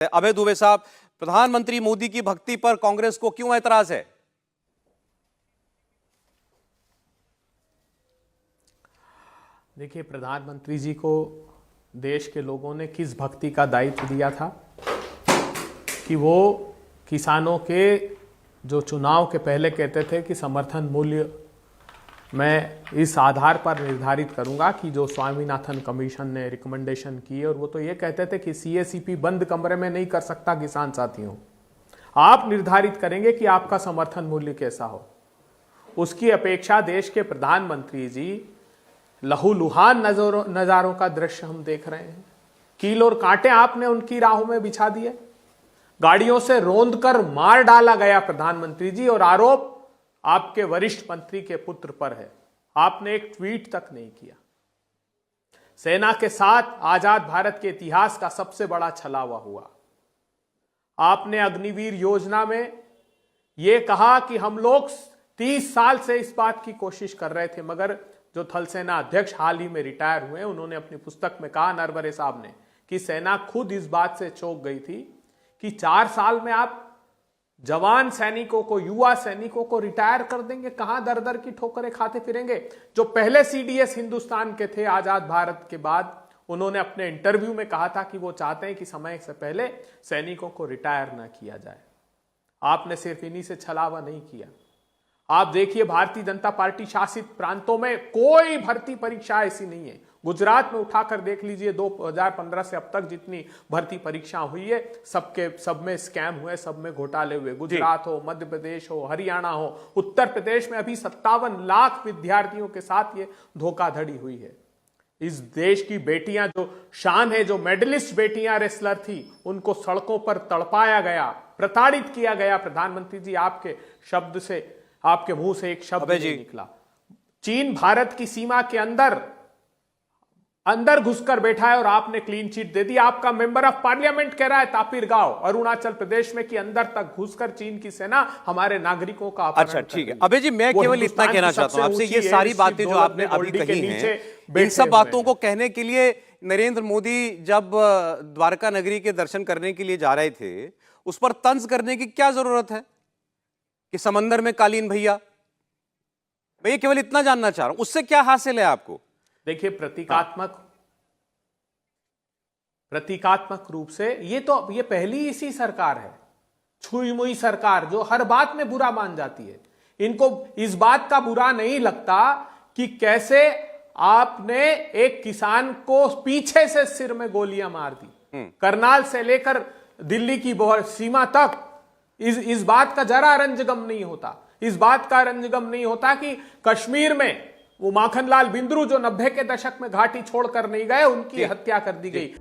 अभय दुबे साहब, प्रधानमंत्री मोदी की भक्ति पर कांग्रेस को क्यों ऐतराज है? देखिए, प्रधानमंत्री जी को देश के लोगों ने किस भक्ति का दायित्व दिया था कि वो किसानों के जो चुनाव के पहले कहते थे कि समर्थन मूल्य मैं इस आधार पर निर्धारित करूंगा कि जो स्वामीनाथन कमीशन ने रिकमेंडेशन की, और वो तो ये कहते थे कि सीएसीपी बंद कमरे में नहीं कर सकता किसान साथियों, आप निर्धारित करेंगे कि आपका समर्थन मूल्य कैसा हो। उसकी अपेक्षा देश के प्रधानमंत्री जी लहूलुहान नजारों का दृश्य हम देख रहे हैं। कील और कांटे आपने उनकी राहों में बिछा दिए, गाड़ियों से रौंद कर मार डाला गया प्रधानमंत्री जी, और आरोप आपके वरिष्ठ मंत्री के पुत्र पर है। आपने एक ट्वीट तक नहीं किया। सेना के साथ आजाद भारत के इतिहास का सबसे बड़ा छलावा हुआ। आपने अग्निवीर योजना में यह कहा कि हम लोग 30 साल से इस बात की कोशिश कर रहे थे, मगर जो थल सेना अध्यक्ष हाल ही में रिटायर हुए, उन्होंने अपनी पुस्तक में कहा, नरवरे साहब ने, कि सेना खुद इस बात से चौंक गई थी कि 4 साल में आप जवान सैनिकों को, युवा सैनिकों को रिटायर कर देंगे। कहां दर दर की ठोकरें खाते फिरेंगे। जो पहले सीडीएस हिंदुस्तान के थे आजाद भारत के बाद, उन्होंने अपने इंटरव्यू में कहा था कि वो चाहते हैं कि समय से पहले सैनिकों को रिटायर ना किया जाए। आपने सिर्फ इन्हीं से छलावा नहीं किया। आप देखिए, भारतीय जनता पार्टी शासित प्रांतों में कोई भर्ती परीक्षा ऐसी नहीं है। गुजरात में उठाकर देख लीजिए, 2015 से अब तक जितनी भर्ती परीक्षा हुई है, सब में स्कैम हुए, सब में घोटाले हुए। गुजरात हो, मध्य प्रदेश हो, हरियाणा हो, उत्तर प्रदेश में अभी 57 लाख विद्यार्थियों के साथ ये धोखाधड़ी हुई है। इस देश की बेटियां जो शान है, जो मेडलिस्ट बेटियां रेसलर थी, उनको सड़कों पर तड़पाया गया, प्रताड़ित किया गया। प्रधानमंत्री जी, आपके शब्द से, आपके मुंह से एक शब्द नहीं निकला। चीन भारत की सीमा के अंदर घुसकर बैठा है और आपने क्लीन चिट दे दी। आपका मेंबर ऑफ पार्लियामेंट कह रहा है तापिर गांव, अरुणाचल प्रदेश में, कि अंदर तक घुसकर चीन की सेना हमारे नागरिकों का अपहरण। अच्छा, ठीक है अभय जी, मैं केवल इतना कहना चाहता हूं आपसे, ये सारी बातें जो आपने अभी कही हैं, इन सब बातों को कहने के लिए नरेंद्र मोदी जब द्वारका नगरी के दर्शन करने के लिए जा रहे थे, उस पर तंज करने की क्या जरूरत है कि समंदर में कालीन भैया? मैं ये केवल इतना जानना चाह रहा हूं, उससे क्या हासिल है आपको? देखिए, प्रतीकात्मक रूप से ये पहली इसी सरकार है, छुई मुई सरकार, जो हर बात में बुरा मान जाती है। इनको इस बात का बुरा नहीं लगता कि कैसे आपने एक किसान को पीछे से सिर में गोलियां मार दी, करनाल से लेकर दिल्ली की सीमा तक। इस बात का जरा रंजगम नहीं होता। इस बात का रंजगम नहीं होता कि कश्मीर में वो माखनलाल बिंद्रू जो 90 के दशक में घाटी छोड़कर नहीं गए, उनकी हत्या कर दी गई।